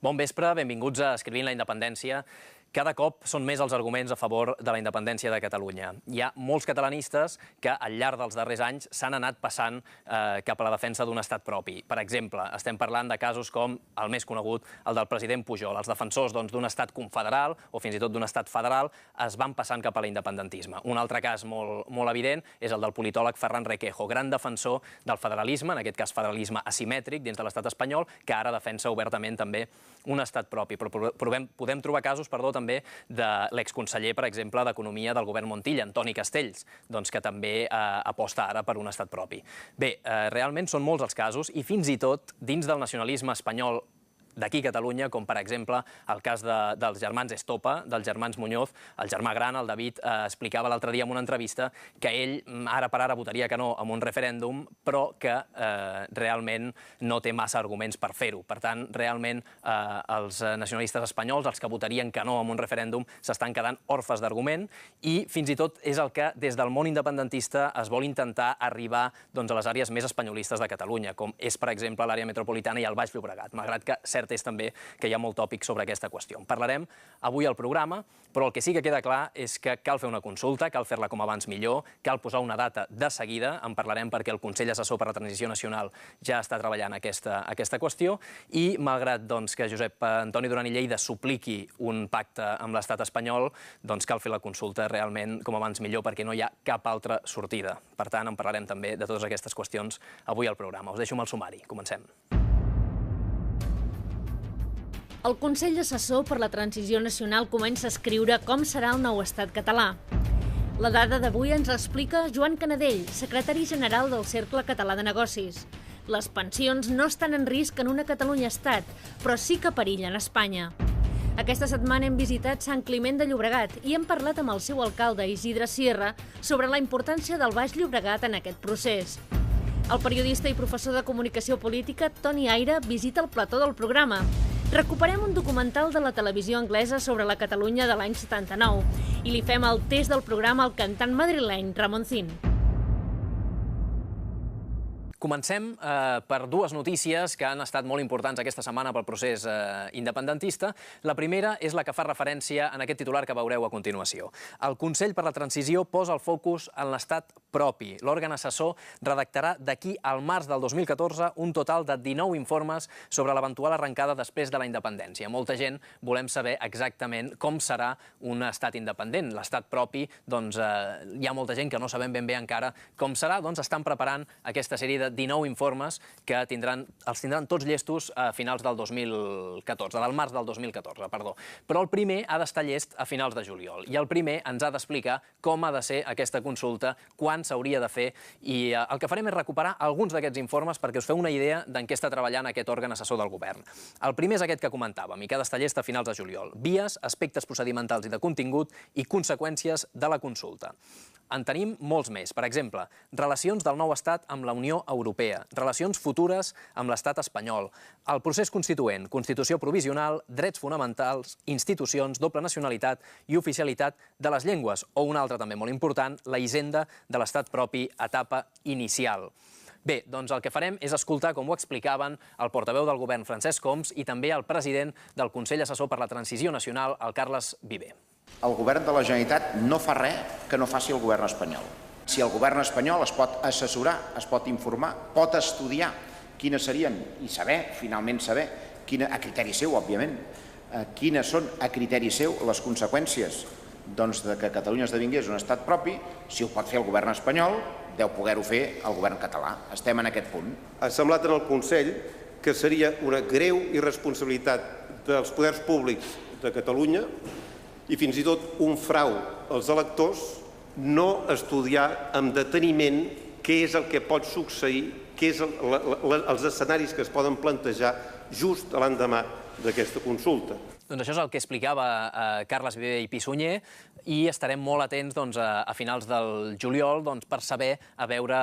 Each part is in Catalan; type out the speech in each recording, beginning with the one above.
Bon vespre, benvinguts a Escrivint la Independència. Cada cop són més els arguments a favor de la independència de Catalunya. Hi ha molts catalanistes que al llarg dels darrers anys s'han anat passant cap a la defensa d'un estat propi. Per exemple, estem parlant de casos com el més conegut, el del president Pujol. Els defensors d'un estat confederal o fins i tot d'un estat federal es van passant cap a l'independentisme. Un altre cas molt evident és el del politòleg Ferran Requejo, gran defensor del federalisme, en aquest cas federalisme asimètric dins de l'estat espanyol, que ara defensa obertament també un estat propi. Però podem trobar casos, també de l'exconseller, per exemple, d'Economia del govern Montilla, Antoni Castells, que també aposta ara per un estat propi. Bé, realment són molts els casos i fins i tot dins del nacionalisme espanyol d'aquí a Catalunya, com per exemple el cas dels germans Estopa, dels germans Muñoz, el germà gran, el David, explicava l'altre dia en una entrevista que ell ara per ara votaria que no en un referèndum, però que realment no té massa arguments per fer-ho. Per tant, realment els nacionalistes espanyols, els que votarien que no en un referèndum, s'estan quedant orfes d'argument i fins i tot és el que des del món independentista es vol intentar arribar a les àrees més espanyolistes de Catalunya, com és, per exemple, l'àrea metropolitana i el Baix Llobregat, malgrat que cert és també que hi ha molt tòpic sobre aquesta qüestió. En parlarem avui al programa, però el que sí que queda clar és que cal fer una consulta, cal fer-la com abans millor, cal posar una data de seguida, en parlarem perquè el Consell Assessor per la Transició Nacional ja està treballant aquesta qüestió i malgrat que Josep Antoni Duran i Lleida supliqui un pacte amb l'estat espanyol, cal fer la consulta realment com abans millor perquè no hi ha cap altra sortida. Per tant, en parlarem també de totes aquestes qüestions avui al programa. Us deixo amb el sumari. Comencem. El Consell Assessor per la Transició Nacional comença a escriure com serà el nou estat català. La dada d'avui ens l'explica Joan Canadell, secretari general del Cercle Català de Negocis. Les pensions no estan en risc en una Catalunya-estat, però sí que perillen Espanya. Aquesta setmana hem visitat Sant Climent de Llobregat i hem parlat amb el seu alcalde, Isidre Sierra, sobre la importància del Baix Llobregat en aquest procés. El periodista i professor de comunicació política Toni Aire visita el plató del programa. Recuperem un documental de la televisió anglesa sobre la Catalunya de l'any 79 i li fem el test del programa al cantant madrileny Ramoncín. Comencem per dues notícies que han estat molt importants aquesta setmana pel procés independentista. La primera és la que fa referència en aquest titular que veureu a continuació. El Consell per la Transició posa el focus en l'estat propi. L'òrgan assessor redactarà d'aquí al març del 2014 un total de 19 informes sobre l'eventual arrencada després de la independència. Molta gent volem saber exactament com serà un estat independent. L'estat propi, hi ha molta gent que no sabem ben bé encara com serà, estan preparant aquesta sèrie de 19 informes que els tindran tots llestos a finals del 2014, del març del 2014, perdó. Però el primer ha d'estar llest a finals de juliol i el primer ens ha d'explicar com ha de ser aquesta consulta, quan s'hauria de fer i el que farem és recuperar alguns d'aquests informes perquè us feu una idea d'en què està treballant aquest òrgan assessor del govern. El primer és aquest que comentàvem i que ha d'estar llest a finals de juliol. Vies, aspectes procedimentals i de contingut i conseqüències de la consulta. En tenim molts més. Per exemple, relacions del nou estat amb la Unió Europea, relacions futures amb l'estat espanyol, el procés constituent, constitució provisional, drets fonamentals, institucions, doble nacionalitat i oficialitat de les llengües, o un altre també molt important, la hisenda de l'estat propi, etapa inicial. Bé, el que farem és escoltar com ho explicaven el portaveu del govern, Francesc Homs, i també el president del Consell Assessor per la Transició Nacional, el Carles Viver. El govern de la Generalitat no fa res que no faci el govern espanyol. Si el govern espanyol es pot assessorar, es pot informar, pot estudiar quines serien, i finalment saber, a criteri seu, òbviament, quines són a criteri seu les conseqüències de que Catalunya esdevingués un estat propi, si ho pot fer el govern espanyol, deu poder-ho fer el govern català. Estem en aquest punt. Ha semblat en el Consell que seria una greu irresponsabilitat dels poders públics de Catalunya i fins i tot un frau als electors no estudiar amb deteniment què és el que pot succeir, què és els escenaris que es poden plantejar just a l'endemà d'aquesta consulta. Això és el que explicava Carles Viver i Pissunyer i estarem molt atents a finals del juliol per saber a veure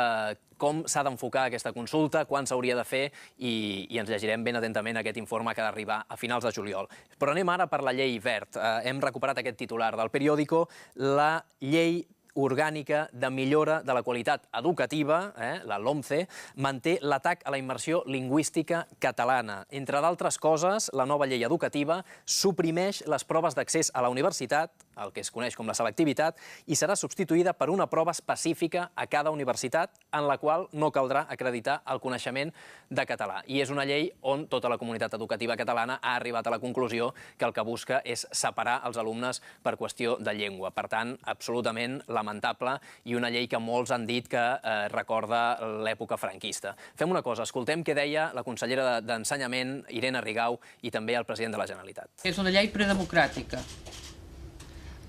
com s'ha d'enfocar aquesta consulta, quan s'hauria de fer i ens llegirem ben atentament aquest informe que ha d'arribar a finals de juliol. Però anem ara per la llei Wert. Hem recuperat aquest titular del periòdico, la llei orgànica de millora de la qualitat educativa, la LOMCE, manté l'atac a la immersió lingüística catalana. Entre d'altres coses, la nova llei educativa suprimeix les proves d'accés a la universitat, el que es coneix com la selectivitat, i serà substituïda per una prova específica a cada universitat en la qual no caldrà acreditar el coneixement de català. I és una llei on tota la comunitat educativa catalana ha arribat a la conclusió que el que busca és separar els alumnes per qüestió de llengua. Per tant, absolutament lamentable i una llei que molts han dit que recorda l'època franquista. Fem una cosa, escoltem què deia la consellera d'Ensenyament, Irene Rigau, i també el president de la Generalitat. És una llei predemocràtica.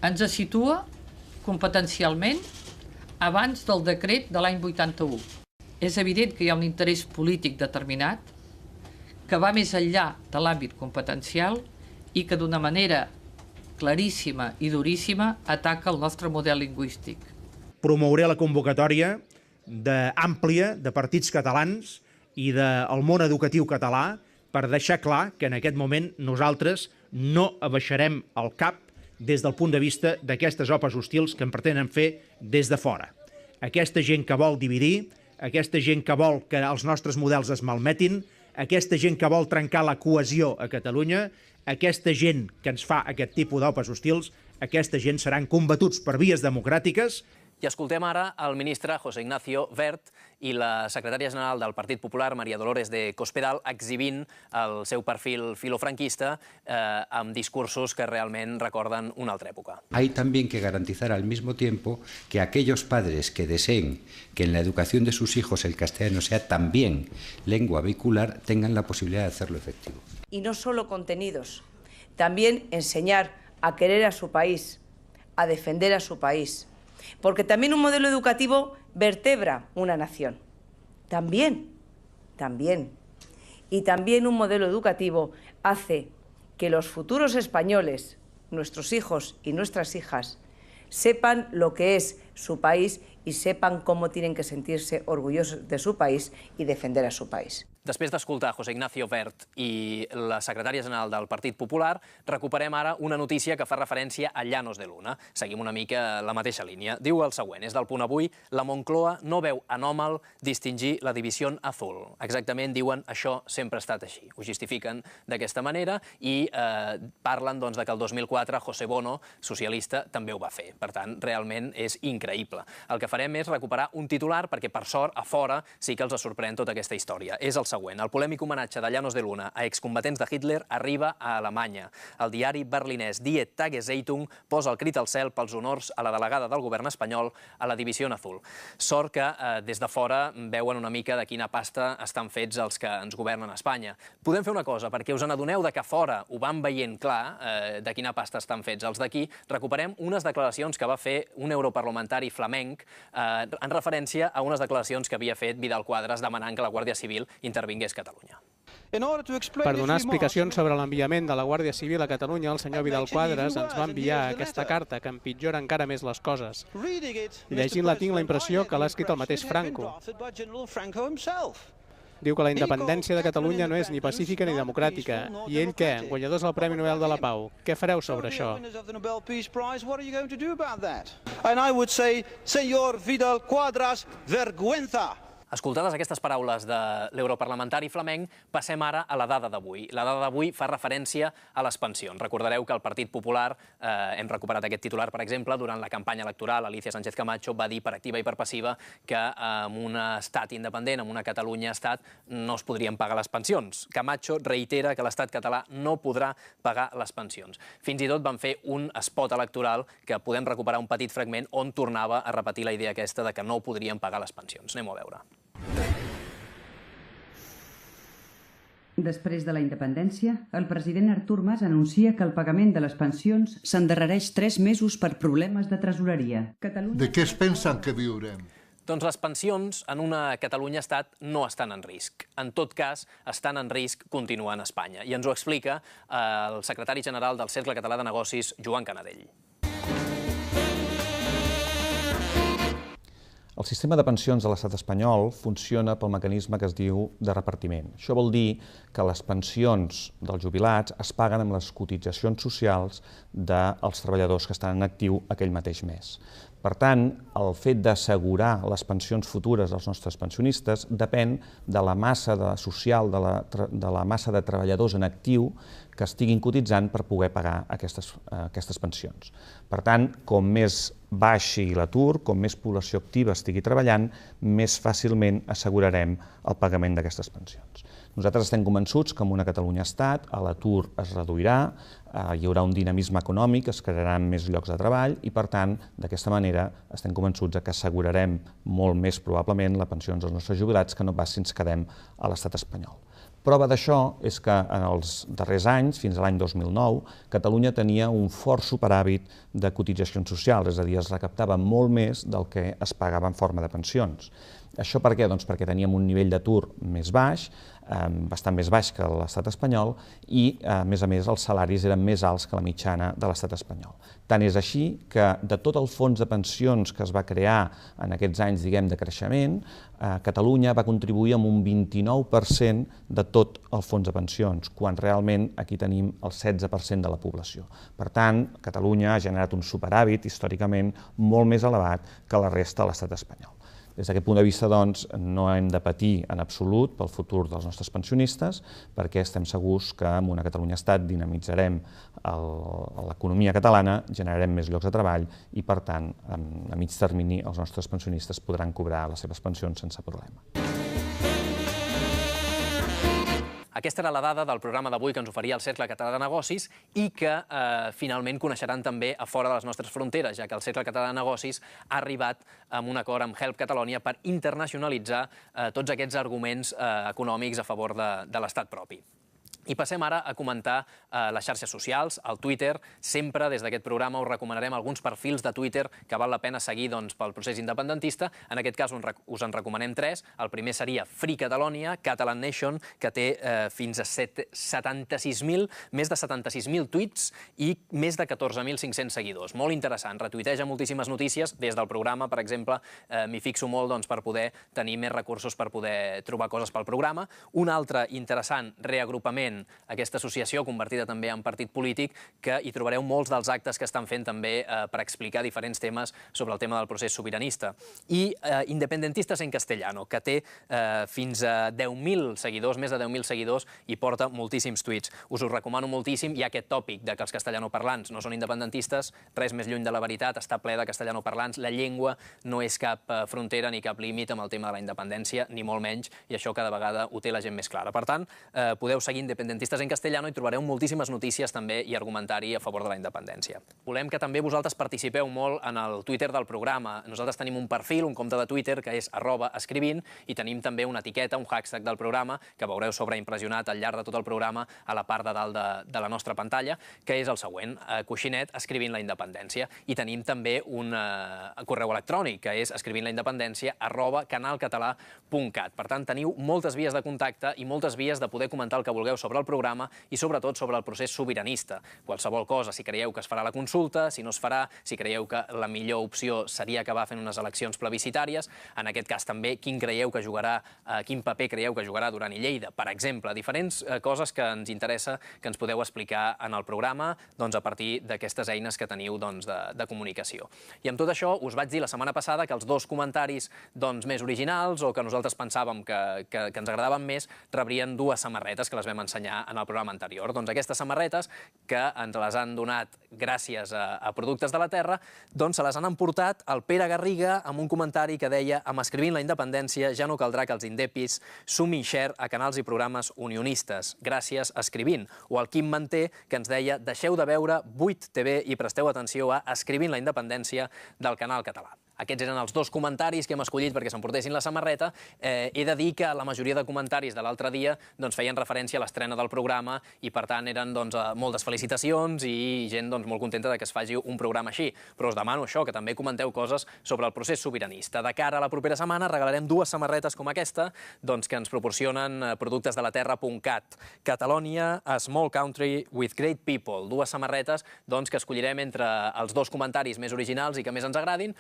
Ens situa competencialment abans del decret de l'any 81. És evident que hi ha un interès polític determinat que va més enllà de l'àmbit competencial i que d'una manera claríssima i duríssima ataca el nostre model lingüístic. Promouré la convocatòria àmplia de partits catalans i del món educatiu català per deixar clar que en aquest moment nosaltres no abaixarem el cap des del punt de vista d'aquestes opes hostils que en pretenen fer des de fora. Aquesta gent que vol dividir, aquesta gent que vol que els nostres models es malmetin, aquesta gent que vol trencar la cohesió a Catalunya, aquesta gent que ens fa aquest tipus d'opes hostils, aquesta gent seran combatuts per vies democràtiques. I escoltem ara el ministre José Ignacio Wert i la secretària general del Partit Popular, María Dolores de Cospedal, exhibint el seu perfil filofranquista amb discursos que realment recorden una altra època. Hay también que garantizar al mismo tiempo que aquellos padres que deseen que en la educación de sus hijos el castellano sea también lengua vehicular tengan la posibilidad de hacerlo efectivo. Y no solo contenidos, también enseñar a querer a su país, a defender a su país. Porque también un modelo educativo vertebra una nación. También. Y también un modelo educativo hace que los futuros españoles, nuestros hijos y nuestras hijas, sepan lo que es su país y sepan cómo tienen que sentirse orgullosos de su país y defender a su país. Després d'escoltar José Ignacio Wert i la secretària general del Partit Popular, recuperem ara una notícia que fa referència a Llanos de Luna. Seguim una mica la mateixa línia. Diu el següent, és del Punt Avui: la Moncloa no veu anòmal distingir la divisió azul. Exactament, diuen, això sempre ha estat així. Ho justifiquen d'aquesta manera i parlen que el 2004 José Bono, socialista, també ho va fer. Per tant, realment és increïble. El que farem és recuperar un titular perquè, per sort, a fora sí que els sorprèn tota aquesta història. És el següent. El polèmic homenatge de Llanos de Luna a excombatents de Hitler arriba a Alemanya. El diari berlinès Die Tageszeitung posa el crit al cel pels honors a la delegada del govern espanyol a la divisió azul. Sort que des de fora veuen una mica de quina pasta estan fets els que ens governen a Espanya. Podem fer una cosa, perquè us n'adoneu que fora ho van veient clar de quina pasta estan fets els d'aquí. Recuperem unes declaracions que va fer un europarlamentari flamenc en referència a unes declaracions que havia fet Vidal Quadras demanant que la Guàrdia Civil intervingués a Catalunya. Per donar explicacions sobre l'enviament de la Guàrdia Civil a Catalunya, el senyor Vidal Quadras ens va enviar aquesta carta que empitjora encara més les coses. Llegint-la tinc la impressió que l'ha escrit el mateix Franco. Diu que la independència de Catalunya no és ni pacífica ni democràtica. I ell què? Guanyadors del Premi Nobel de la Pau. Què fareu sobre això? And I would say, señor Vidal Quadras, vergüenza. Escoltades aquestes paraules de l'europarlamentari flamenc, passem ara a la dada d'avui. La dada d'avui fa referència a les pensions. Recordareu que el Partit Popular, hem recuperat aquest titular, per exemple, durant la campanya electoral, Alicia Sánchez Camacho va dir per activa i per passiva que en un estat independent, en una Catalunya-estat, no es podrien pagar les pensions. Camacho reitera que l'estat català no podrà pagar les pensions. Fins i tot van fer un spot electoral que podem recuperar un petit fragment on tornava a repetir la idea aquesta de que no podrien pagar les pensions. Anem-ho a veure. Després de la independència, el president Artur Mas anuncia que el pagament de les pensions s'endarrereix 3 mesos per problemes de tresoreria. De què es pensen que viurem? Doncs les pensions en una Catalunya-estat no estan en risc. En tot cas, estan en risc continuant a Espanya. I ens ho explica el secretari general del Cercle Català de Negocis, Joan Canadell. El sistema de pensions de l'estat espanyol funciona pel mecanisme que es diu de repartiment. Això vol dir que les pensions dels jubilats es paguen amb les cotitzacions socials dels treballadors que estan en actiu aquell mateix mes. Per tant, el fet d'assegurar les pensions futures dels nostres pensionistes depèn de la massa social, de la massa de treballadors en actiu que estiguin cotitzant per poder pagar aquestes pensions. Per tant, com més baixi l'atur, com més població activa estigui treballant, més fàcilment assegurarem el pagament d'aquestes pensions. Nosaltres estem convençuts que en una Catalunya-Estat l'atur es reduirà, hi haurà un dinamisme econòmic, es crearan més llocs de treball i, per tant, d'aquesta manera estem convençuts que assegurarem molt més probablement les pensions dels nostres jubilats que no pas si ens quedem a l'estat espanyol. Prova d'això és que en els darrers anys, fins a l'any 2009, Catalunya tenia un fort superàvit de cotitzacions socials, és a dir, es recaptava molt més del que es pagava en forma de pensions. Això per què? Doncs perquè teníem un nivell d'atur més baix, bastant més baix que l'estat espanyol i, a més, els salaris eren més alts que la mitjana de l'estat espanyol. Tant és així que de tot el fons de pensions que es va crear en aquests anys, diguem, de creixement, Catalunya va contribuir amb un 29% de tot el fons de pensions, quan realment aquí tenim el 16% de la població. Per tant, Catalunya ha generat un superàvit històricament molt més elevat que la resta de l'estat espanyol. Des d'aquest punt de vista, doncs, no hem de patir en absolut pel futur dels nostres pensionistes, perquè estem segurs que en una Catalunya-Estat dinamitzarem l'economia catalana, generarem més llocs de treball i, per tant, a mig termini els nostres pensionistes podran cobrar les seves pensions sense problema. Aquesta era la dada del programa d'avui que ens oferia el Cercle Català de Negocis i que finalment coneixeran també a fora de les nostres fronteres, ja que el Cercle Català de Negocis ha arribat amb un acord amb Help Catalonia per internacionalitzar tots aquests arguments econòmics a favor de l'estat propi. I passem ara a comentar les xarxes socials, el Twitter. Sempre des d'aquest programa us recomanarem alguns perfils de Twitter que val la pena seguir pel procés independentista. En aquest cas us en recomanem 3. El primer seria Free Catalonia, Catalan Nation, que té fins a més de 76.000 tuits i més de 14.500 seguidors. Molt interessant, retuiteja moltíssimes notícies. Des del programa, per exemple, m'hi fixo molt per poder tenir més recursos per poder trobar coses pel programa. Un altre interessant reagrupament, aquesta associació convertida també en partit polític, que hi trobareu molts dels actes que estan fent també per explicar diferents temes sobre el tema del procés sobiranista. I Independentistas en Castellano, que té fins a 10.000 seguidors, més de 10.000 seguidors, i porta moltíssims tuits. Us ho recomano moltíssim. Hi ha aquest tòpic de que els castellanoparlants no són independentistes, res més lluny de la veritat, està ple de castellanoparlants. La llengua no és cap frontera ni cap límit amb el tema de la independència, ni molt menys, i això cada vegada ho té la gent més clara. Per tant, podeu seguir Independentistas en Castellano i trobareu moltíssimes notícies també i argumentari a favor de la independència. Volem que també vosaltres participeu molt en el Twitter del programa. Nosaltres tenim un perfil, un compte de Twitter, que és @escrivint, i tenim també una etiqueta, un hashtag del programa, que veureu sobreimpressionat al llarg de tot el programa a la part de dalt de la nostra pantalla, que és el següent, coixinet, escrivint la independència. I tenim també un correu electrònic, que és escrivintlaindependència@canalcatalà.cat. Per tant, teniu moltes vies de contacte i moltes vies de poder comentar el que vulgueu sobre el programa i sobretot sobre el procés sobiranista. Qualsevol cosa, si creieu que es farà la consulta, si no es farà, si creieu que la millor opció seria acabar fent unes eleccions plebiscitàries, en aquest cas també quin paper creieu que jugarà Duran i Lleida, per exemple. Diferents coses que ens interessa que ens podeu explicar en el programa a partir d'aquestes eines que teniu de comunicació. I amb tot això us vaig dir la setmana passada que els 2 comentaris més originals o que nosaltres pensàvem que ens agradaven més rebrien 2 samarretes que les vam ensenyar en el programa anterior. Doncs aquestes samarretes, que ens les han donat gràcies a Productes de la Terra, se les han emportat el Pere Garriga amb un comentari que deia: amb Escrivint la independència ja no caldrà que els indepis sumin share a canals i programes unionistes. Gràcies, Escrivint. O el Quim Manté, que ens deia: deixeu de veure 8TV i presteu atenció a Escrivint la independència del Canal Català. Aquests eren els 2 comentaris que hem escollit perquè s'emportessin la samarreta. He de dir que la majoria de comentaris de l'altre dia feien referència a l'estrena del programa i, per tant, eren moltes felicitacions i gent molt contenta que es faci un programa així. Però us demano això, que també comenteu coses sobre el procés sobiranista. De cara a la propera setmana regalarem 2 samarretes com aquesta que ens proporcionen productesdelaterra.cat. Catalonia, a small country with great people. 2 samarretes que escollirem entre els 2 comentaris més originals i que més ens agradin,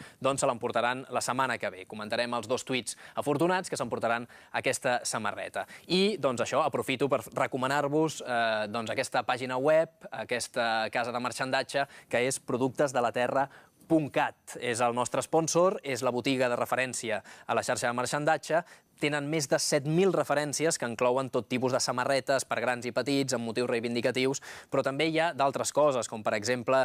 se l'emportaran la setmana que ve. Comentarem els 2 tuits afortunats que s'emportaran aquesta samarreta. I, això, aprofito per recomanar-vos aquesta pàgina web, aquesta casa de marxandatge, que és productesdelaterra.cat. Puntcat és el nostre sponsor, és la botiga de referència a la xarxa de marxandatge. Tenen més de 7.000 referències que inclouen tot tipus de samarretes per grans i petits, amb motius reivindicatius, però també hi ha d'altres coses, com per exemple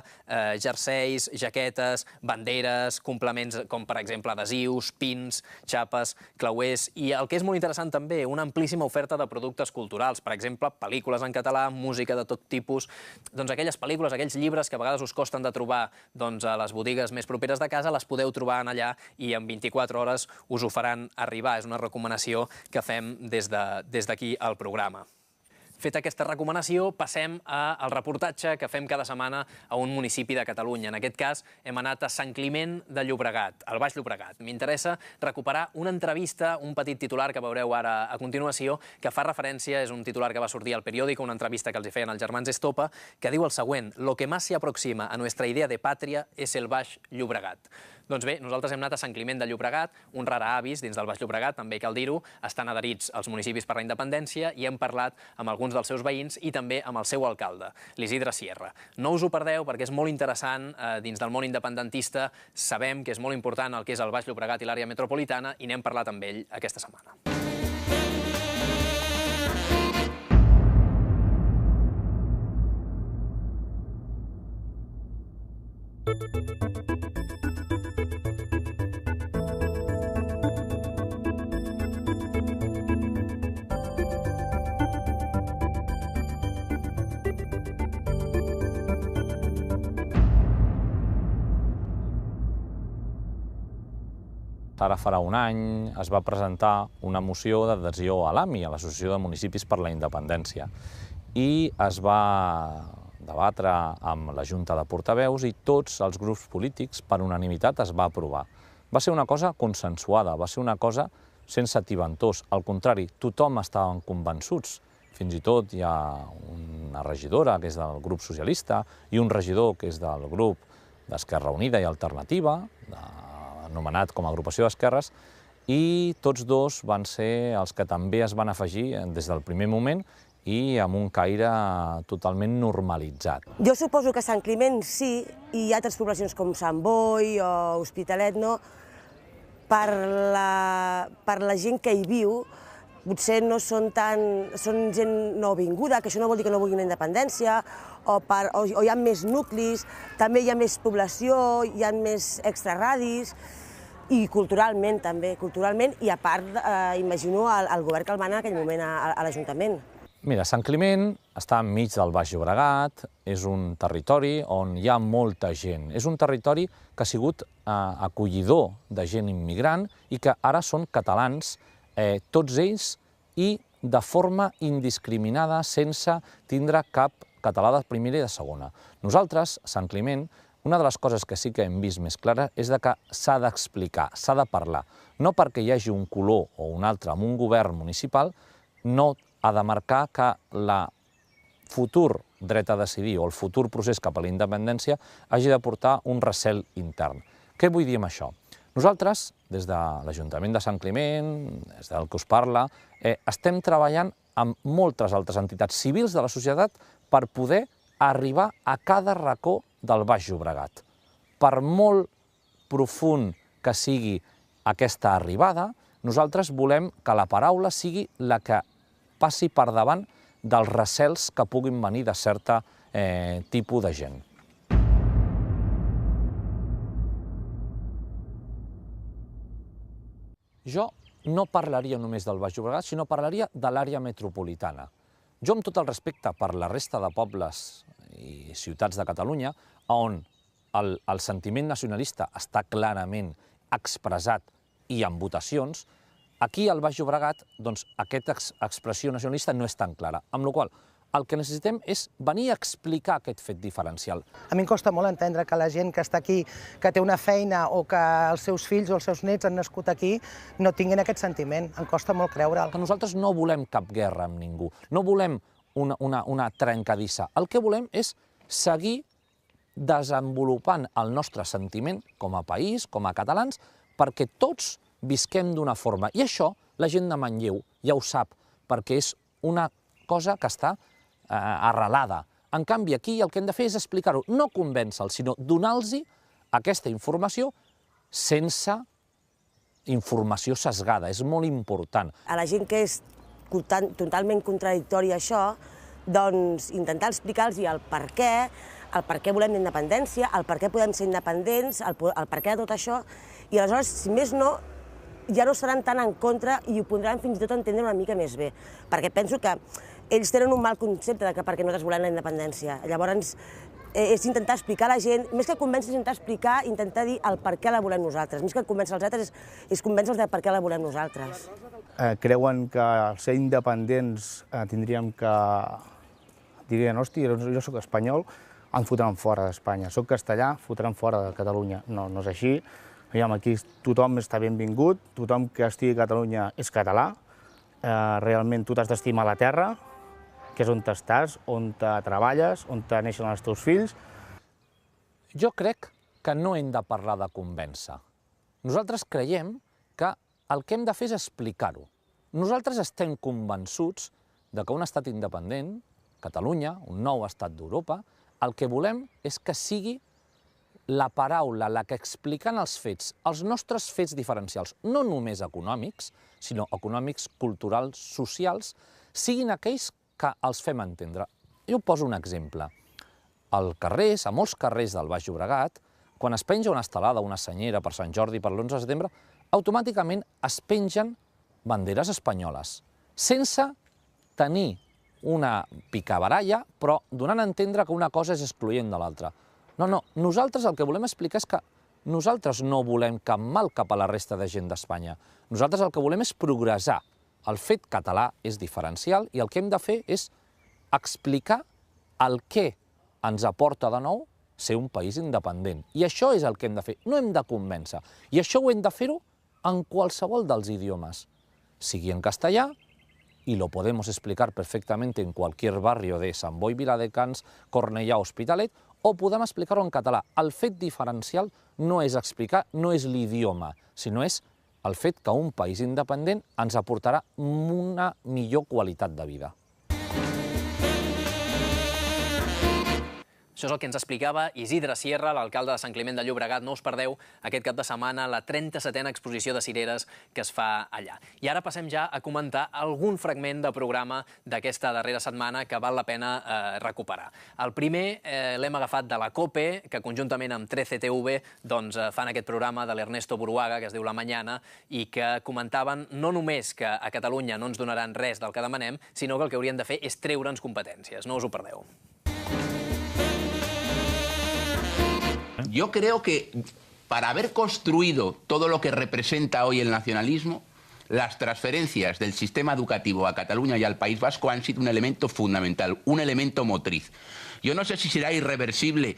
jerseis, jaquetes, banderes, complements com per exemple adhesius, pins, xapes, clauers, i el que és molt interessant també, una amplíssima oferta de productes culturals, per exemple, pel·lícules en català, música de tot tipus, doncs aquelles pel·lícules, aquells llibres que a vegades us costen de trobar a les botigues més properes de casa, les podeu trobar allà i en 24 hores us ho faran arribar. És una recomanació que fem des d'aquí al programa. Feta aquesta recomanació, passem al reportatge que fem cada setmana a un municipi de Catalunya. En aquest cas, hem anat a Sant Climent de Llobregat, al Baix Llobregat. M'interessa recuperar una entrevista, un petit titular que veureu ara a continuació, que fa referència, és un titular que va sortir al periòdico, una entrevista que els feien els germans Estopa, que diu el següent: «Lo que más se aproxima a nuestra idea de patria es el Baix Llobregat». Doncs bé, nosaltres hem anat a Sant Climent de Llobregat, un rara avis dins del Baix Llobregat, també cal dir-ho, estan adherits als municipis per la independència i hem parlat amb alguns dels seus veïns i també amb el seu alcalde, l'Isidre Sierra. No us ho perdeu perquè és molt interessant dins del món independentista, sabem que és molt important el que és el Baix Llobregat i l'àrea metropolitana i n'hem parlat amb ell aquesta setmana. Ara farà un any es va presentar una moció d'adhesió a l'AMI, a l'Associació de Municipis per la Independència, i es va debatre amb la Junta de Portaveus i tots els grups polítics per unanimitat es va aprovar. Va ser una cosa consensuada, va ser una cosa sense tibantors. Al contrari, tothom estaven convençuts. Fins i tot hi ha una regidora que és del grup socialista i un regidor que és del grup d'Esquerra Unida i Alternativa, anomenat com a agrupació d'esquerres, i tots dos van ser els que també es van afegir des del primer moment i amb un caire totalment normalitzat. Jo suposo que a Sant Climent sí, i hi ha altres poblacions com Sant Boi o Hospitalet, no? Per la gent que hi viu, potser no són gent nouvinguda, que això no vol dir que no vulguin la independència, o hi ha més nuclis, també hi ha més població, hi ha més extraradis, i culturalment també, i a part imagino el govern que el mana en aquell moment a l'Ajuntament. Mira, Sant Climent està enmig del Baix Llobregat, és un territori on hi ha molta gent. És un territori que ha sigut acollidor de gent immigrant i que ara són catalans, tots ells, i de forma indiscriminada, sense tindre cap català de primera i de segona. Nosaltres, Sant Climent, una de les coses que sí que hem vist més clara és que s'ha d'explicar, s'ha de parlar. No perquè hi hagi un color o un altre amb un govern municipal, no ha de marcar que el futur dret a decidir o el futur procés cap a la independència hagi de portar un recel intern. Què vull dir amb això? Nosaltres, des de l'Ajuntament de Sant Climent, des del que us parla, estem treballant amb moltes altres entitats civils de la societat per poder arribar a cada racó del Baix Llobregat. Per molt profund que sigui aquesta arribada, nosaltres volem que la paraula sigui la que passi per davant dels recels que puguin venir de cert tipus de gent. Jo no parlaria només del Baix Llobregat, sinó parlaria de l'àrea metropolitana. Jo, amb tot el respecte per la resta de pobles i ciutats de Catalunya, on el sentiment nacionalista està clarament expressat i en votacions, aquí al Baix Llobregat aquesta expressió nacionalista no és tan clara, amb la qual cosa el que necessitem és venir a explicar aquest fet diferencial. A mi em costa molt entendre que la gent que està aquí, que té una feina o que els seus fills o els seus nets han nascut aquí, no tinguin aquest sentiment. Em costa molt creure'l. Nosaltres no volem cap guerra amb ningú, no volem una trencadissa. El que volem és seguir desenvolupant el nostre sentiment com a país, com a catalans, perquè tots visquem d'una forma. I això la gent de Manlleu ja ho sap, perquè és una cosa que està arrelada. En canvi, aquí el que hem de fer és explicar-ho, no convèncer-los, sinó donar-los aquesta informació sense informació sesgada. És molt important. A la gent que és totalment contradictori a això, doncs intentar explicar-los el per què volem independència, el per què podem ser independents, el per què de tot això, i aleshores, si més no, ja no seran tan en contra i ho podran fins i tot entendre una mica més bé, perquè penso que ells tenen un mal concepte de per què nosaltres volem la independència. Llavors, és intentar explicar a la gent, més que convèncer, és intentar explicar, intentar dir el per què la volem nosaltres. Més que convèncer els altres, és convèncer-los de per què la volem nosaltres. Creuen que al ser independents tindríem que... Dirien, hòstia, jo soc espanyol, em fotran fora d'Espanya. Soc castellà, fotran fora de Catalunya. No, no és així. Aquí tothom està benvingut, tothom que estigui a Catalunya és català. Realment tu t'has d'estimar la terra, que és on estàs, on treballes, on neixen els teus fills. Jo crec que no hem de parlar de convèncer. Nosaltres creiem que el que hem de fer és explicar-ho. Nosaltres estem convençuts que un estat independent, Catalunya, un nou estat d'Europa, el que volem és que sigui la paraula, la que explicant els fets, els nostres fets diferencials, no només econòmics, sinó econòmics, culturals, socials, siguin aquells que els fem entendre. Jo poso un exemple. Als carrers, a molts carrers del Baix Llobregat, quan es penja una estelada, una senyera per Sant Jordi, per l'11 de setembre, automàticament es pengen banderes espanyoles, sense tenir una picabaralla, però donant a entendre que una cosa és excloent de l'altra. No, nosaltres el que volem explicar és que nosaltres no volem cap mal cap a la resta de gent d'Espanya. Nosaltres el que volem és progressar. El fet català és diferencial i el que hem de fer és explicar el que ens aporta de nou ser un país independent. I això és el que hem de fer, no hem de convèncer. I això ho hem de fer-ho en qualsevol dels idiomes, sigui en castellà, y lo podemos explicar perfectamente en cualquier barrio de Sant Boi, Viladecans, Cornellà o Hospitalet, o podem explicar-ho en català. El fet diferencial no és explicar, no és l'idioma, sinó és el fet que un país independent ens aportarà una millor qualitat de vida. Això és el que ens explicava Isidre Sierra, l'alcalde de Sant Climent de Llobregat. No us perdeu aquest cap de setmana la 37a exposició de cireres que es fa allà. I ara passem ja a comentar algun fragment de programa d'aquesta darrera setmana que val la pena recuperar. El primer l'hem agafat de la COPE, que conjuntament amb 13TV fan aquest programa de l'Ernesto Buruaga, que es diu La Mañana, i que comentaven no només que a Catalunya no ens donaran res del que demanem, sinó que el que haurien de fer és treure'ns competències. No us ho perdeu. Yo creo que para haber construido todo lo que representa hoy el nacionalismo, las transferencias del sistema educativo a Cataluña y al País Vasco han sido un elemento fundamental, un elemento motriz. Yo no sé si será irreversible,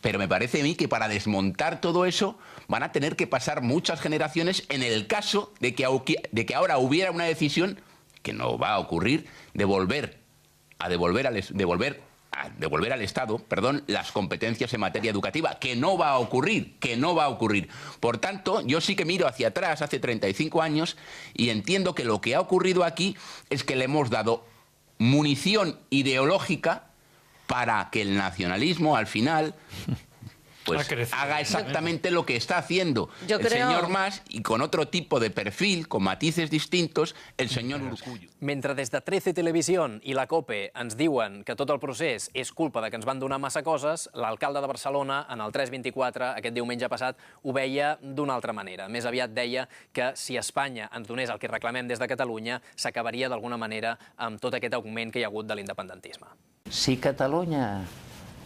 pero me parece a mí que para desmontar todo eso van a tener que pasar muchas generaciones en el caso de que ahora hubiera una decisión, que no va a ocurrir, de devolver al Estado, las competencias en materia educativa, que no va a ocurrir, Por tanto, yo sí que miro hacia atrás, hace 35 años, y entiendo que lo que ha ocurrido aquí es que le hemos dado munición ideológica para que el nacionalismo, al final, pues haga exactamente lo que está haciendo el señor Mas, y con otro tipo de perfil, con matices distintos, el señor Urkullu. Mentre des de 13 Televisió i la COPE ens diuen que tot el procés és culpa de que ens van donar massa coses, l'alcalde de Barcelona, en el 324, aquest diumenge passat, ho veia d'una altra manera. Més aviat deia que si Espanya ens donés el que reclamem des de Catalunya, s'acabaria d'alguna manera amb tot aquest augment que hi ha hagut de l'independentisme. Si Catalunya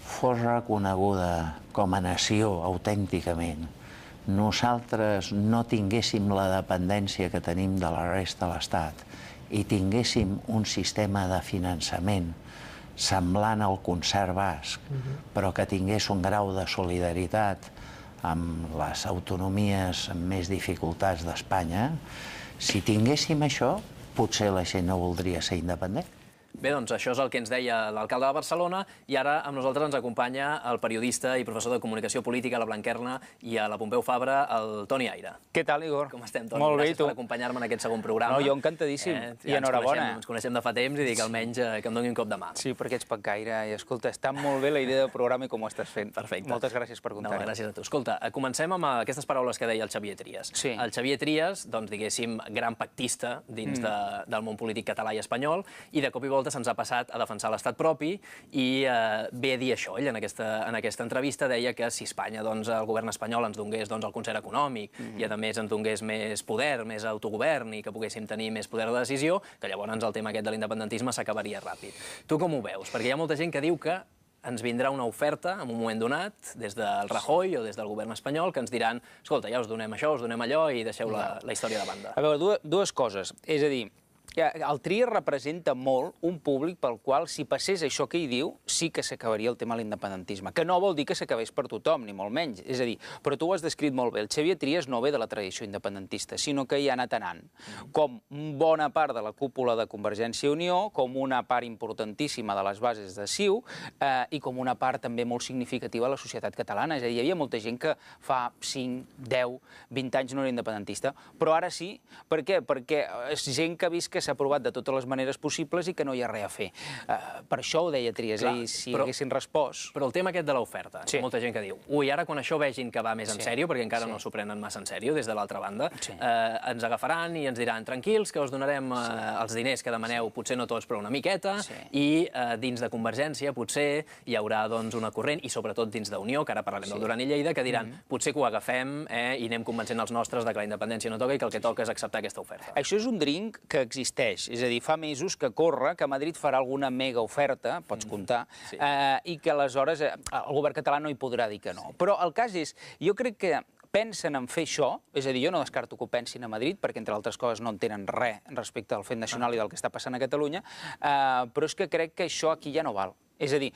fos reconeguda com a nació autènticament, nosaltres no tinguéssim la dependència que tenim de la resta de l'Estat i tinguéssim un sistema de finançament semblant al concert basc, però que tingués un grau de solidaritat amb les autonomies amb més dificultats d'Espanya, si tinguéssim això, potser la gent no voldria ser independent. Bé, doncs això és el que ens deia l'alcalde de Barcelona i ara amb nosaltres ens acompanya el periodista i professor de comunicació política a la Blanquerna i a la Pompeu Fabra, el Toni Aire. Què tal, Igor? Com estem, Toni? Molt bé, Gràcies per acompanyar-me en aquest segon programa. No, jo encantadíssim. I enhorabona. Ens coneixem de fa temps i dic almenys que em doni un cop de mà. Sí, perquè ets pencaire i escolta, està molt bé la idea del programa i com ho estàs fent. Perfecte. Moltes gràcies per comptar-ho. No, gràcies a tu. Escolta, comencem amb aquestes paraules que deia el Xavier Trias. Sí. El Xavier Trias, doncs, diguéssim, gran pactista dins del món polític català i espanyol, i de cop i volta se'ns ha passat a defensar l'estat propi i ve a dir això. Ell en aquesta entrevista deia que si Espanya, doncs, el govern espanyol ens donés el concert econòmic i a més ens donés més poder, més autogovern i que poguéssim tenir més poder de decisió, que llavors el tema aquest de l'independentisme s'acabaria ràpid. Tu com ho veus? Perquè hi ha molta gent que diu que ens vindrà una oferta en un moment donat, des del Rajoy o des del govern espanyol, que ens diran, escolta, ja us donem això, us donem allò i deixeu la història de banda. A veure, dues coses. És a dir, el Trias representa molt un públic pel qual, si passés això que ell diu, sí que s'acabaria el tema de l'independentisme. Que no vol dir que s'acabés per tothom, ni molt menys. És a dir, però tu ho has descrit molt bé. El Xavier Trias no ve de la tradició independentista, sinó que hi ha anat anant. Com bona part de la cúpula de Convergència i Unió, com una part importantíssima de les bases de CiU i com una part també molt significativa de la societat catalana. És a dir, hi havia molta gent que fa 5, 10, 20 anys no era independentista, però ara sí. Per què? Perquè és gent que ha vist que s'ha provat de totes les maneres possibles i que no hi ha res a fer. Per això ho deia Trias, si haguessin respost. Però el tema aquest de l'oferta, molta gent que diu, ui, ara quan això vegin que va més en sèrio, perquè encara no s'ho prenen massa en sèrio des de l'altra banda, ens agafaran i ens diran, tranquils, que us donarem els diners que demaneu, potser no tots, però una miqueta, i dins de Convergència potser hi haurà una corrent, i sobretot dins d'Unió, que ara parlarem del Duran i Lleida, que diran, potser que ho agafem i anem convencent els nostres que la independència no toca i que el que toca és acceptar aquesta oferta. Això és un drink que existeix. És a dir, fa mesos que corre, que Madrid farà alguna mega oferta, pots comptar, i que aleshores el govern català no hi podrà dir que no. Però el cas és, jo crec que pensen en fer això, és a dir, jo no descarto que ho pensin a Madrid, perquè entre altres coses no en tenen res respecte al fet nacional i del que està passant a Catalunya, però és que crec que això aquí ja no val. És a dir,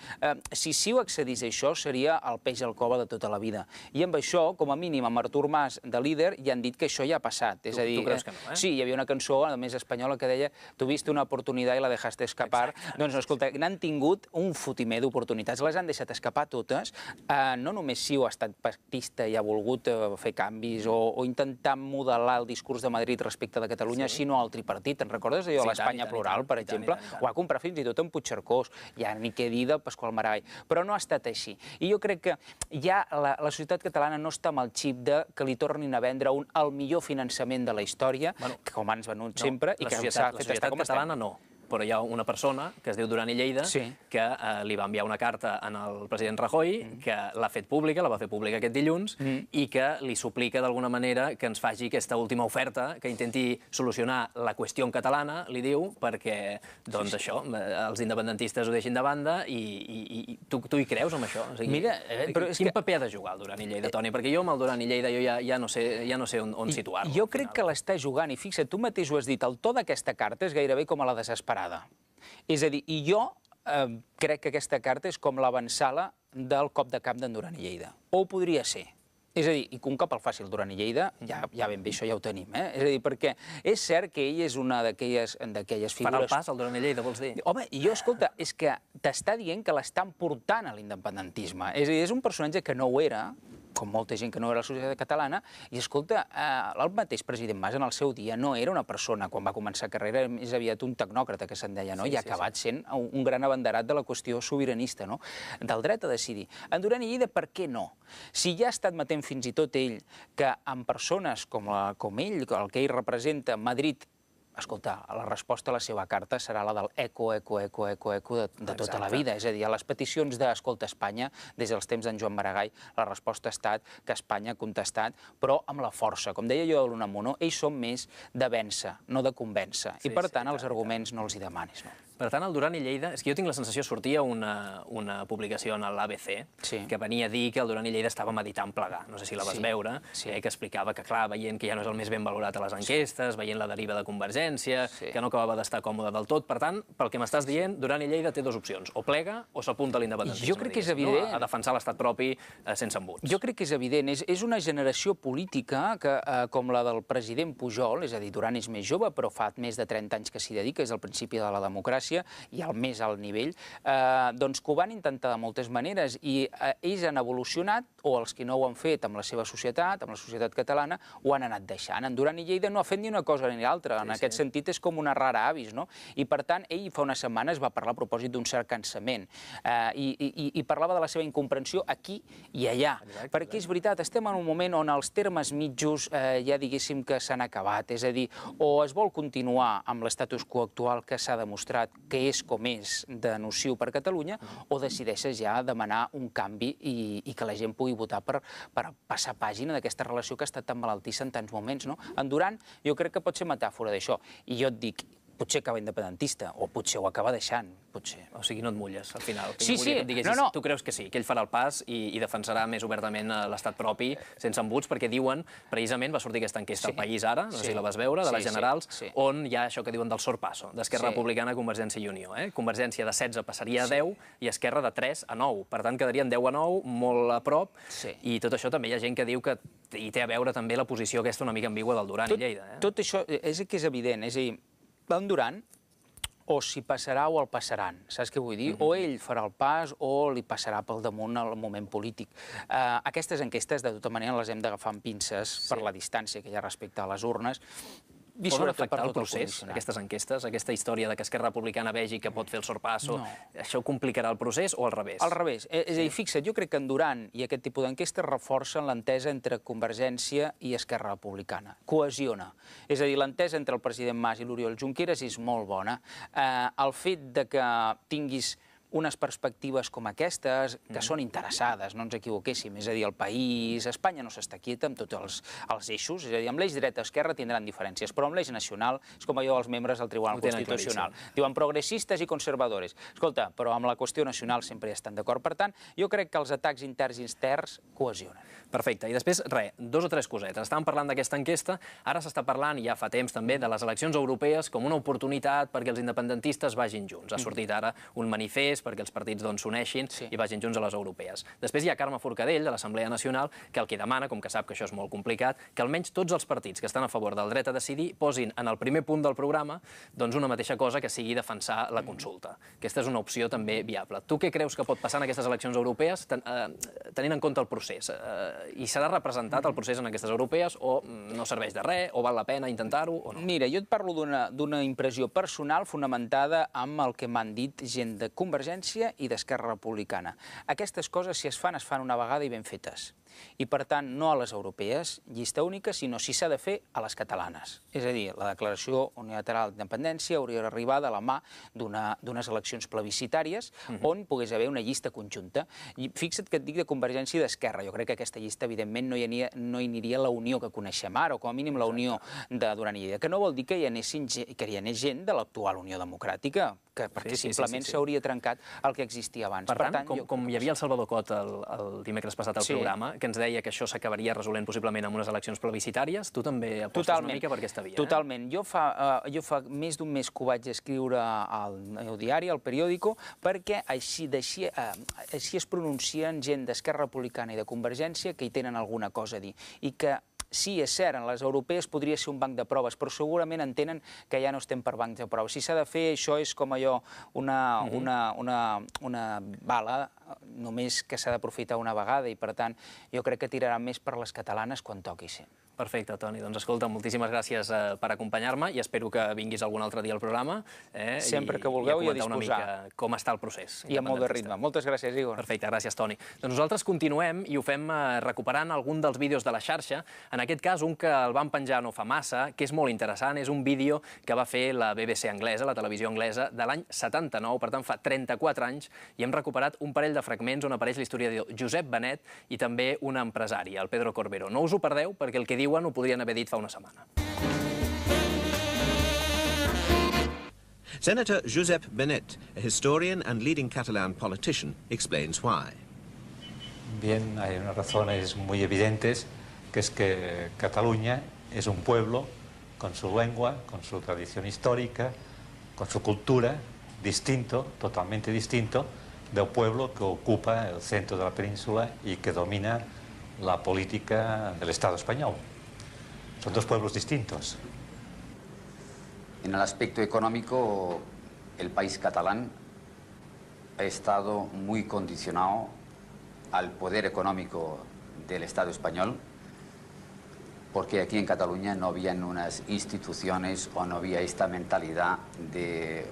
si CiU accedís a això, seria el peix al cove de tota la vida. I amb això, com a mínim, amb Artur Mas, de líder, ja han dit que això ja ha passat. Tu creus que no, eh? Sí, hi havia una cançó, a més espanyola, que deia «Tuviste una oportunitat i la dejaste escapar». Doncs, escolta, n'han tingut un fotimer d'oportunitats, les han deixat escapar totes. No només CiU ha estat pactista i ha volgut fer canvis o intentar modelar el discurs de Madrid respecte de Catalunya, sinó al tripartit. Te'n recordes allò de l'Espanya plural, per exemple? Ho ha comprat fins i tot en Puigcercós. Ja ni què de Pasqual Maragall, però no ha estat així. I jo crec que ja la societat catalana no està amb el xip de que li tornin a vendre el millor finançament de la història, que com ens venut sempre, i que s'ha fet estar com catalana no. Però hi ha una persona, que es diu Duran i Lleida, que li va enviar una carta al president Rajoy, que l'ha fet pública, la va fer pública aquest dilluns, i que li suplica d'alguna manera que ens faci aquesta última oferta, que intenti solucionar la qüestió catalana, li diu, perquè, doncs això, els independentistes ho deixin de banda, i tu hi creus amb això? Mira, quin paper ha de jugar el Duran i Lleida, Toni? Perquè jo amb el Duran i Lleida ja no sé on situar-lo. Jo crec que l'està jugant, i fixa't, tu mateix ho has dit, el to d'aquesta carta és gairebé com a la desesperada. És a dir, i jo crec que aquesta carta és com l'avançala del cop de cap d'en Duran i Lleida. O ho podria ser. És a dir, i que un cop el faci el Duran i Lleida, ja ben bé, això ja ho tenim, eh? És a dir, perquè és cert que ell és una d'aquelles figures... Farà el pas al Duran i Lleida, vols dir? Home, i jo, escolta, és que t'està dient que l'estan portant a l'independentisme. És a dir, és un personatge que no ho era, com molta gent que no era la societat catalana, i escolta, el mateix president Mas en el seu dia no era una persona, quan va començar carrera, més aviat un tecnòcrata, que se'n deia, no? I ha acabat sent un gran abanderat de la qüestió sobiranista, no? Del dret a decidir. En Duran i Lleida, per què no? Si ja ha estat matent fins i tot ell que amb persones com ell, el que ell representa, Madrid, escolta, la resposta a la seva carta serà la del eco de tota la vida. És a dir, a les peticions d'Escolta Espanya, des dels temps d'en Joan Maragall, la resposta ha estat que Espanya ha contestat, però amb la força. Com deia jo de l'Unamuno, ells són més de vèncer, no de convèncer. I per tant, els arguments no els hi demanis, no? Per tant, el Duran i Lleida... És que jo tinc la sensació, sortia una publicació en l'ABC que venia a dir que el Duran i Lleida estava meditant plegar. No sé si la vas veure, que explicava que, clar, veient que ja no és el més ben valorat a les enquestes, veient la deriva de Convergència, que no acabava d'estar còmode del tot. Per tant, pel que m'estàs dient, Duran i Lleida té dues opcions. O plega o s'apunta a l'independentisme. Jo crec que és evident. A defensar l'estat propi sense embuts. Jo crec que és evident. És una generació política que, com la del president Pujol, és a dir, Duran és més jove, però fa més de 30 anys que s'hi dedica, és el principi de la democràcia, independència i al més alt nivell, doncs que ho van intentar de moltes maneres i ells han evolucionat, o els que no ho han fet amb la seva societat, amb la societat catalana, ho han anat deixant. En Duran i Lleida no ha fet ni una cosa ni l'altra, en aquest sentit és com una rara avis, no? I per tant, ell fa unes setmanes va parlar a propòsit d'un cert cansament i parlava de la seva incomprensió aquí i allà, perquè és veritat, estem en un moment on els termes mitjos ja diguéssim que s'han acabat, és a dir, o es vol continuar amb l'estatus quo actual que s'ha demostrat que és com és de nociu per Catalunya, o decideixes ja demanar un canvi i que la gent pugui votar per passar pàgina d'aquesta relació que ha estat tan malaltissa en tants moments. En Duran jo crec que pot ser metàfora d'això, i jo et dic, potser acaba independentista, o potser ho acaba deixant, potser. O sigui, no et mulles, al final. Sí, sí, no. Tu creus que sí, que ell farà el pas i defensarà més obertament l'estat propi, sense embuts, perquè diuen, precisament va sortir aquesta enquesta al País ara, no sé si la vas veure, de les generals, on hi ha això que diuen del sorpasso, d'Esquerra Republicana a Convergència i Unió. Convergència de 16 passaria a 10 i Esquerra de 3 a 9. Per tant, quedarien 10 a 9, molt a prop, i tot això també hi ha gent que diu que hi té a veure també la posició aquesta una mica ambigua del Duran i Lleida. Tot això és que és evident, és a dir, en Duran, o s'hi passarà o el passaran, saps què vull dir? O ell farà el pas o li passarà pel damunt el moment polític. Aquestes enquestes, de tota manera, les hem d'agafar amb pinces per la distància que hi ha respecte a les urnes, Poden afectar el procés, aquestes enquestes, aquesta història de que Esquerra Republicana vegi que pot fer el sorpasso, això complicarà el procés o al revés? Al revés. És a dir, fixa't, jo crec que en Duran i aquest tipus d'enquestes reforcen l'entesa entre Convergència i Esquerra Republicana. Cohesiona. És a dir, l'entesa entre el president Mas i l'Oriol Junqueras és molt bona. El fet de que tinguis unes perspectives com aquestes, que són interessades, no ens equivoquéssim, és a dir, el país, Espanya no s'està quieta amb tots els eixos, és a dir, amb l'eix dreta-esquerra tindran diferències, però amb l'eix nacional és com allò dels membres del Tribunal Constitucional. Diuen progressistes i conservadores. Escolta, però amb la qüestió nacional sempre hi estan d'acord. Per tant, jo crec que els atacs interns i externs cohesionen. Perfecte. I després, res, 2 o 3 cosetes. Estàvem parlant d'aquesta enquesta, ara s'està parlant, i ja fa temps també, de les eleccions europees com una oportunitat perquè els independentistes vagin junts. Ha sortit ara un manifest perquè els partits s'uneixin i vagin junts a les europees. Després hi ha Carme Forcadell, de l'Assemblea Nacional, que el que demana, com que sap que això és molt complicat, que almenys tots els partits que estan a favor del dret a decidir posin en el primer punt del programa una mateixa cosa que sigui defensar la consulta. Aquesta és una opció també viable. Tu què creus que pot passar en aquestes eleccions europees tenint en compte el procés? I serà representat el procés en aquestes europees o no serveix de res, o val la pena intentar-ho o no? Mira, jo et parlo d'una impressió personal fonamentada amb el que m'han dit gent de Convergència i d'Esquerra Republicana. Aquestes coses, si es fan una vegada i ben fetes. I, per tant, no a les europees, llista única, sinó si s'ha de fer a les catalanes. És a dir, la declaració unilateral d'independència hauria d'arribar de la mà d'unes eleccions plebiscitàries on pogués haver una llista conjunta. I fixa't que et dic de Convergència i d'Esquerra. Jo crec que aquesta llista, evidentment, no hi aniria la unió que coneixem ara, o com a mínim la unió de Duran i Lleida, que no vol dir que hi anés gent de l'actual Unió Democràtica, perquè simplement s'hauria trencat el que existia abans. Per tant, com hi havia el Salvador Cot el dimecres passat al programa, que ens deia que això s'acabaria resolent possiblement amb unes eleccions plebiscitàries, tu també apostes una mica per aquesta via. Totalment. Jo fa més d'un mes que ho vaig escriure al meu diari, al periòdico, perquè així es pronuncien gent d'Esquerra Republicana i de Convergència que hi tenen alguna cosa a dir. I que sí, és cert, en les europees podria ser un banc de proves, però segurament entenen que ja no estem per bancs de proves. Si s'ha de fer, això és com allò, una bala només que s'ha d'aprofitar una vegada i, per tant, jo crec que tirarà més per les catalanes quan toqui ser. Perfecte, Toni. Doncs escolta, moltíssimes gràcies per acompanyar-me i espero que vinguis algun altre dia al programa. Sempre que vulgueu i a disposar. I a comentar una mica com està el procés. I amb molt de ritme. Moltes gràcies, Igor. Perfecte, gràcies, Toni. Doncs nosaltres continuem i ho fem recuperant algun dels vídeos de la xarxa. En aquest cas, un que el van penjar no fa massa, que és molt interessant, és un vídeo que va fer la BBC anglesa, la televisió anglesa, de l'any 79, per tant fa 34 anys, i hem recuperat un parell de fragments on apareix l'historiador Josep Benet i també un empresari, el Pedro Corbero. No us ho perdeu, perquè el que diuen ho podrien haver dit fa una setmana. Senator Josep Benet, a historian and leading Catalan politician, explains why. Bien, hay unas razones muy evidentes, que es que Cataluña es un pueblo con su lengua, con su tradición histórica, con su cultura, distinto, totalmente distinto, del pueblo que ocupa el centro de la península y que domina la política del Estado español. Son dos pueblos distintos. En el aspecto económico, el país catalán ha estado muy condicionado al poder económico del Estado español, porque aquí en Cataluña no habían unas instituciones o no había esta mentalidad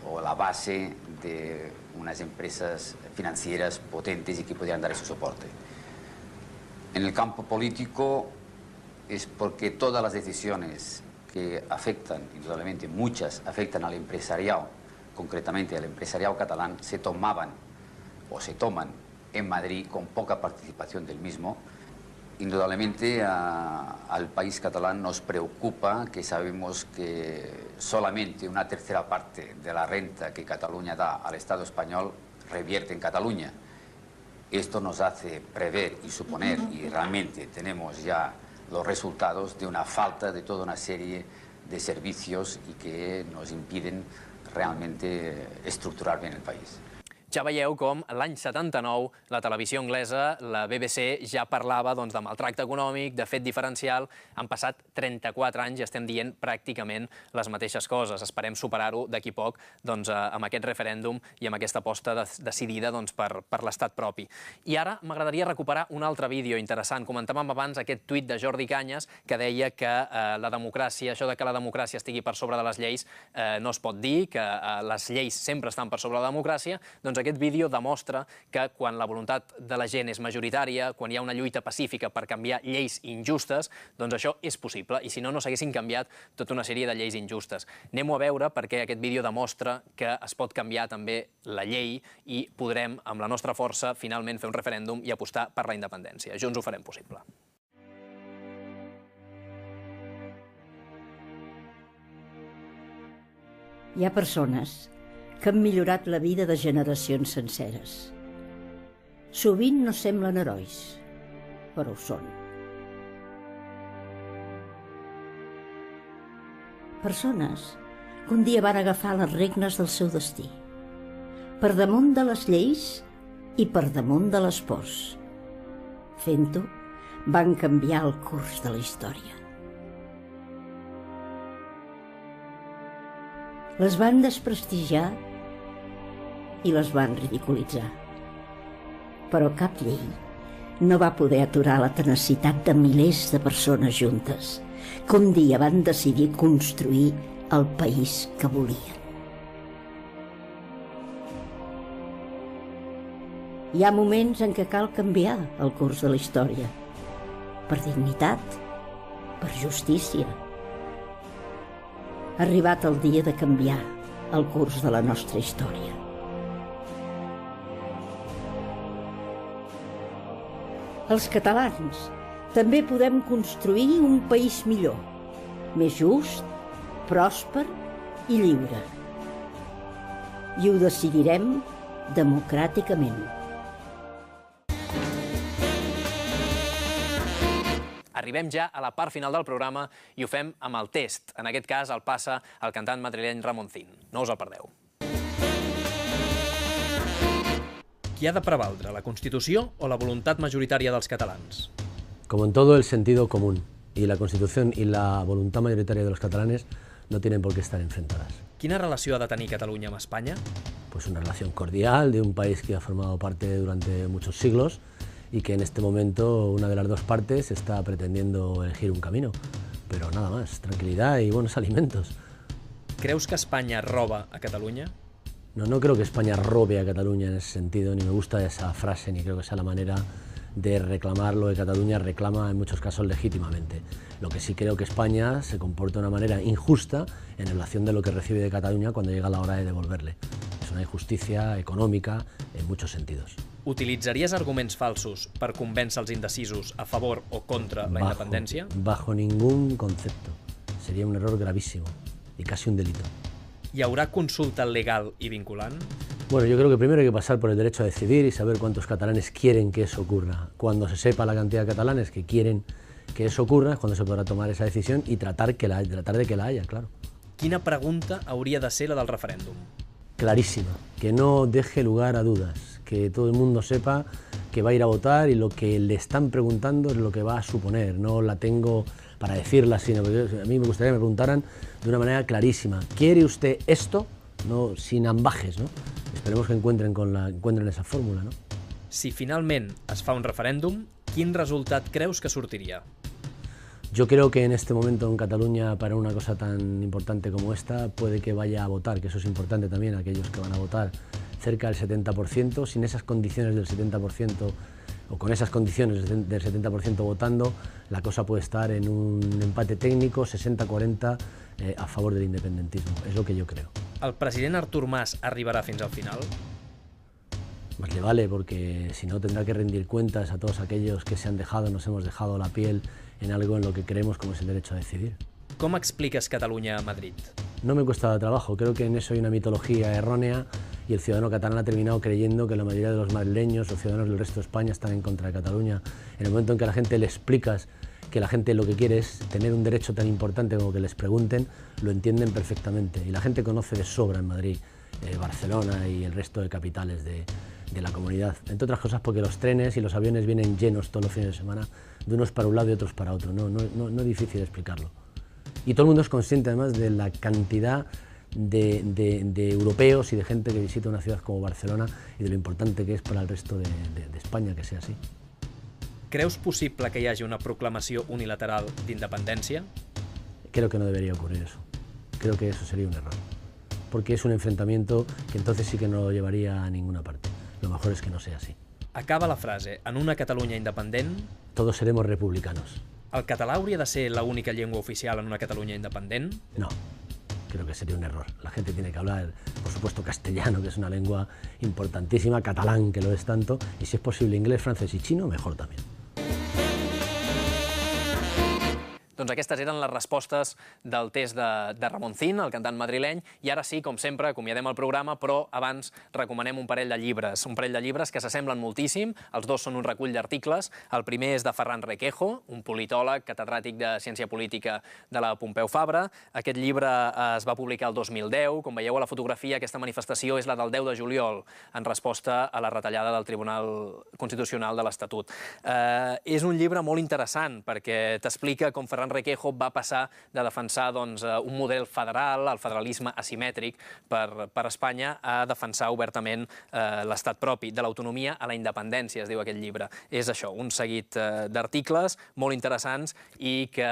o la base de unas empresas financieras potentes y que podían dar ese soporte. En el campo político es porque todas las decisiones que afectan, indudablemente muchas afectan al empresariado, concretamente al empresariado catalán, se tomaban o se toman en Madrid con poca participación del mismo. Indudablemente al país catalán nos preocupa que sabemos que solamente una tercera parte de la renta que Cataluña da al Estado español revierte en Cataluña. Esto nos hace prever y suponer, y realmente tenemos ya los resultados de una falta de toda una serie de servicios y que nos impiden realmente estructurar bien el país. Ja veieu com l'any 79 la televisió anglesa, la BBC, ja parlava de maltracte econòmic, de fet diferencial. Han passat 34 anys i estem dient pràcticament les mateixes coses. Esperem superar-ho d'aquí poc amb aquest referèndum i amb aquesta aposta decidida per l'estat propi. I ara m'agradaria recuperar un altre vídeo interessant. Comentàvem abans aquest tuit de Jordi Cañas que deia que la democràcia, això de que la democràcia estigui per sobre de les lleis no es pot dir, que les lleis sempre estan per sobre de la democràcia. Doncs aquest vídeo demostra que quan la voluntat de la gent és majoritària, quan hi ha una lluita pacífica per canviar lleis injustes, doncs això és possible, i si no, no s'haguessin canviat tota una sèrie de lleis injustes. Anem-ho a veure perquè aquest vídeo demostra que es pot canviar també la llei i podrem, amb la nostra força, finalment fer un referèndum i apostar per la independència. Junts ho farem possible. Hi ha persones que han millorat la vida de generacions senceres. Sovint no semblen herois, però ho són. Persones que un dia van agafar les regnes del seu destí, per damunt de les lleis i per damunt de les pors. Fent-ho, van canviar el curs de la història. Les van desprestigiar i les van ridiculitzar. Però cap llei no va poder aturar la tenacitat de milers de persones juntes que un dia van decidir construir el país que volien. Hi ha moments en què cal canviar el curs de la història, per dignitat, per justícia. Ha arribat el dia de canviar el curs de la nostra història. Els catalans també podem construir un país millor, més just, pròsper i lliure. I ho decidirem democràticament. Arribem ja a la part final del programa i ho fem amb el test. En aquest cas el passa el cantant madrileny Ramoncín. No us el perdeu. Qui ha de prevaldre, la Constitució o la voluntat majoritària dels catalans? Como en todo, el sentido común. Y la Constitución y la voluntad mayoritaria de los catalanes no tienen por qué estar enfrentadas. Quina relació ha de tenir Catalunya amb Espanya? Pues una relación cordial de un país que ha formado parte durante muchos siglos y que en este momento una de las dos partes está pretendiendo elegir un camino. Pero nada más, tranquilidad y buenos alimentos. Creus que Espanya roba a Catalunya? No creo que España robe a Cataluña en ese sentido, ni me gusta esa frase, ni creo que sea la manera de reclamar lo que Cataluña reclama en muchos casos legítimamente. Lo que sí creo que España se comporta de una manera injusta en relación de lo que recibe de Cataluña cuando llega la hora de devolverle. Es una injusticia económica en muchos sentidos. Utilitzaries arguments falsos per convèncer els indecisos a favor o contra la independència? Bajo ningún concepto. Sería un error gravísimo y casi un delito. ¿Hi haurà consulta legal y vinculant? Bueno, yo creo que primero hay que pasar por el derecho a decidir y saber cuántos catalanes quieren que eso ocurra. Cuando se sepa la cantidad de catalanes que quieren que eso ocurra, es cuando se podrá tomar esa decisión y tratar de que la haya, claro. Quina pregunta hauria de ser la del referèndum? Clarísima, que no deje lugar a dudas, que todo el mundo sepa que va a ir a votar y lo que le están preguntando es lo que va a suponer. No la tengo para decirla, sino porque a mí me gustaría que me preguntaran de una manera clarísima. ¿Quiere usted esto? no sin ambajes, ¿no? Esperemos que encuentren esa fórmula, ¿no? Si finalment es fa un referèndum, quin resultat creus que sortiria? Yo creo que en este momento en Cataluña, para una cosa tan importante como esta, puede que vaya a votar, que eso es importante también, aquellos que van a votar, cerca del 70%, sin esas condiciones del 70%, o con esas condiciones del 70% votando, la cosa puede estar en un empate técnico, 60-40, a favor del independentismo. Es lo que yo creo. El president Artur Mas arribarà fins al final? Más le vale, porque si no tendrá que rendir cuentas a todos aquellos que nos hemos dejado la piel en algo en lo que creemos como es el derecho a decidir. Com expliques Catalunya a Madrid? No me cuesta trabajo, creo que en eso hay una mitología errónea y el ciudadano catalán ha terminado creyendo que la mayoría de los madrileños o ciudadanos del resto de España están en contra de Cataluña. En el momento en que a la gente le explicas que la gente lo que quiere es tener un derecho tan importante como que les pregunten, lo entienden perfectamente. Y la gente conoce de sobra en Madrid, Barcelona y el resto de capitales de la comunidad. Entre otras cosas porque los trenes y los aviones vienen llenos todos los fines de semana, de unos para un lado y otros para otro. No es difícil explicarlo. Y todo el mundo es consciente además de la cantidad de europeos y de gente que visita una ciudad como Barcelona y de lo importante que es para el resto de España que sea así. Creus possible que hi hagi una proclamació unilateral d'independència? Creo que no debería ocurrir eso. Creo que eso sería un error. Porque es un enfrentamiento que entonces sí que no lo llevaría a ninguna parte. Lo mejor es que no sea así. Acaba la frase, en una Catalunya independent... Todos seremos republicanos. ¿El català hauria de ser la única llengua oficial en una Catalunya independent? No, creo que sería un error. La gente tiene que hablar, por supuesto, castellano, que es una lengua importantísima, catalán, que lo es tanto, y si es posible inglés, francés y chino, mejor también. Doncs aquestes eren les respostes del test de Ramoncín, el cantant madrileny, i ara sí, com sempre, acomiadem el programa, però abans recomanem un parell de llibres que s'assemblen moltíssim. Els dos són un recull d'articles. El primer és de Ferran Requejo, un politòleg, catedràtic de Ciència Política de la Pompeu Fabra. Aquest llibre es va publicar el 2010. Com veieu a la fotografia, aquesta manifestació és la del 10 de juliol, en resposta a la retallada del Tribunal Constitucional de l'Estatut. És un llibre molt interessant, perquè t'explica com Ferran Requejo va passar de defensar un model federal, el federalisme asimètric per Espanya, a defensar obertament l'estat propi, de l'autonomia a la independència, es diu aquest llibre. És això, un seguit d'articles molt interessants i que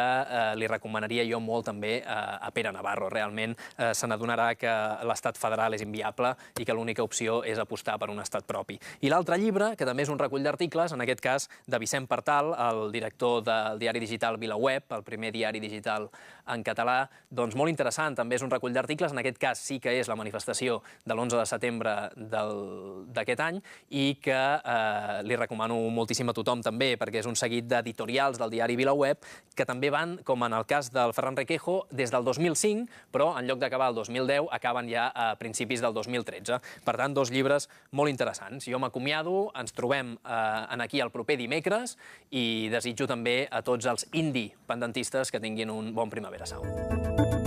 li recomanaria jo molt també a Pere Navarro. Realment se n'adonarà que l'estat federal és inviable i que l'única opció és apostar per un estat propi. I l'altre llibre, que també és un recull d'articles, en aquest cas de Vicent Partal, el director del diari digital VilaWeb, el primer diari digital en català, doncs molt interessant, també és un recull d'articles, en aquest cas sí que és la manifestació de l'11 de setembre d'aquest any i que li recomano moltíssim a tothom també, perquè és un seguit d'editorials del diari VilaWeb que també van, com en el cas del Ferran Requejo, des del 2005, però en lloc d'acabar el 2010 acaben ja a principis del 2013. Per tant, dos llibres molt interessants. Jo m'acomiado, ens trobem aquí el proper dimecres i desitjo també a tots els independentistes que tinguin un bon Primavera Sound.